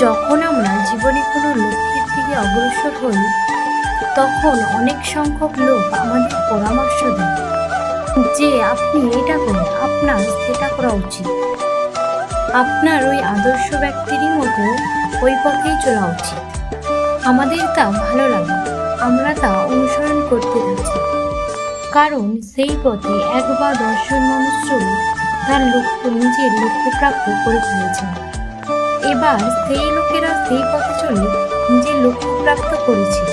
যখন আমরা জীবনে কোনো লক্ষ্যের দিকে অগ্রসর হই, তখন অনেক সংখ্যক লোক আমাদের পরামর্শ দেয় যে আপনি এটা করুন, আপনার সেটা করা উচিত, আপনার ওই আদর্শ ব্যক্তিরই মতো ওই পথেই চলা উচিত। আমাদের তা ভালো লাগে, আমরা তা অনুসরণ করতে থাকি, কারণ সেই পথে এক বা 10 জন মানুষ চলে তার নিজের লক্ষ্য প্রাপ্ত করে ফেলেছেন। এবার সেই লোকেরা সেই পথে চলে নিজের লক্ষ্য প্রাপ্ত করেছে।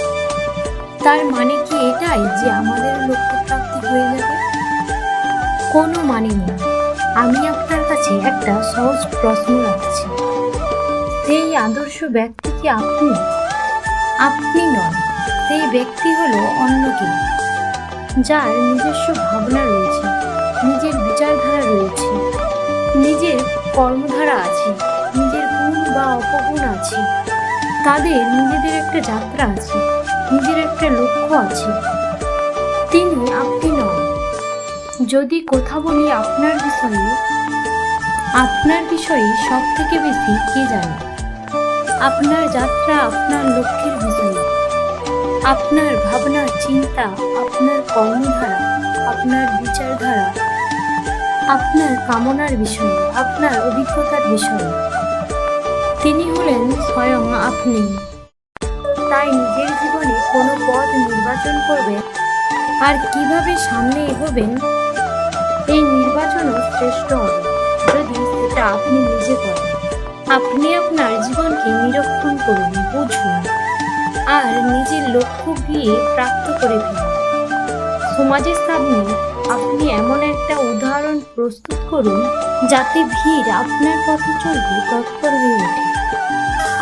তার মানে কি এটাই যে আমাদের লক্ষ্য প্রাপ্তি হয়ে যাবে? কোনো মানে নেই। আমি আপনার কাছে একটা সহজ প্রশ্ন রাখছি, সেই আদর্শ ব্যক্তি কি আপনি? আপনি নন, সেই ব্যক্তি হলো অন্য কেউ, যার নিজস্ব ভাবনা রয়েছে, নিজের বিচারধারা রয়েছে, নিজের কর্মধারা আছে, নিজের গুণ বা অপগুণ আছে, তাদের নিজেদের একটা যাত্রা আছে, নিজের একটা লক্ষ্য আছে। তিনি আপনি নন। যদি কথা বলি আপনার বিষয়ে সব থেকে বেশি কে জানে? আপনার যাত্রা, আপনার লক্ষ্যের বিষয়ে, আপনার ভাবনা চিন্তা, আপনার কর্মধারা, আপনার বিচারধারা, আপনার কামনার বিষয়ে, আপনার অভিজ্ঞতার বিষয়ে তিনি হলেন স্বয়ং আপনি। তাই নিজের জীবনে কোনো পথ নির্বাচন করবেন আর কিভাবে সামনে এগোবেন, এই নির্বাচনও শ্রেষ্ঠ হবে যদি সেটা আপনি নিজে করেন। আপনি আপনার জীবনকে নিরীক্ষণ করুন, বুঝুন আর নিজের লক্ষ্য গিয়ে প্রাপ্ত করে ফেলুন। সমাজের সামনে আপনি এমন একটা উদাহরণ প্রস্তুত করুন যাতে ভিড় আপনার পথে চলতে তৎপর হয়ে ওঠে।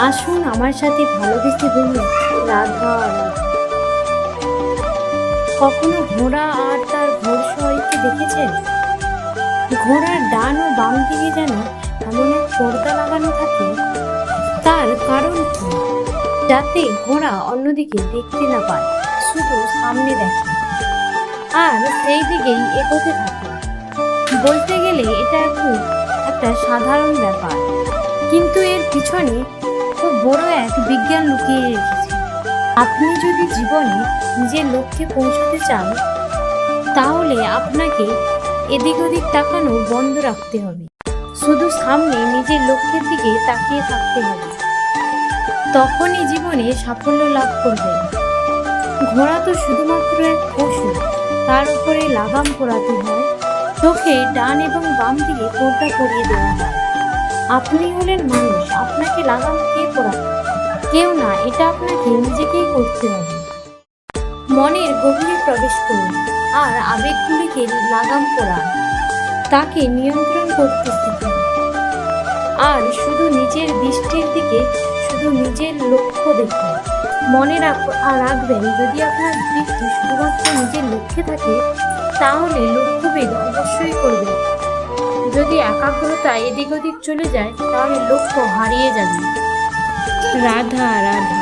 আসুন আমার সাথে ভালোবেসে বলুন, রাধা রাধা। কখনো ঘোড়া আর তার ঘোড়সওয়ারীকে দেখেছেন? ঘোড়ার ডান ও বাম দিকে যেন এমন এক পর্দা লাগানো থাকে। তার কারণ কি? যাতে ঘোড়া অন্যদিকে দেখতে না পায়, শুধু সামনে দেখে আর সেই দিকেই এগোতে থাকে। বলতে গেলে এটা একটা সাধারণ ব্যাপার, কিন্তু এর পিছনে খুব বড় এক বিজ্ঞান লুকিয়ে রেখেছে। আপনি যদি জীবনে নিজের লক্ষ্যে পৌঁছতে চান, তাহলে আপনাকে এদিক ওদিক তাকানো বন্ধ রাখতে হবে, শুধু সামনে নিজের লক্ষ্যের দিকে তাকিয়ে থাকতে হবে। তখনই জীবনে সাফল্য লাভ করবেন। ঘোড়া তো শুধুমাত্র এক পশু, তার উপরে লাগাম পরাতে হয়, চোখে ডান এবং বাম দিকে পর্দা পরিয়ে দেওয়া হয়। আপনি হলেন মানুষ, আপনাকে লাগাম কে পরাবে? কেউ না, এটা আপনাকে নিজেকেই করতে হবে। মনের গভীরে প্রবেশ করুন আর আবেগগুলিকে লাগাম পরান, তাকে নিয়ন্ত্রণ করতে শিখুন আর শুধু নিজের দৃষ্টির দিকে, শুধু নিজের লক্ষ্য দেখুন। মনে রাখবেন, যদি আপনার দৃষ্টি শুধুমাত্র নিজের লক্ষ্যে থাকে, তাহলে লক্ষ্যভেদ অবশ্যই করবেন। যদি একাগ্রতা এদিক ওদিক চলে যায়, তাহলে লক্ষ্য হারিয়ে যাবে। রাধা রাধা।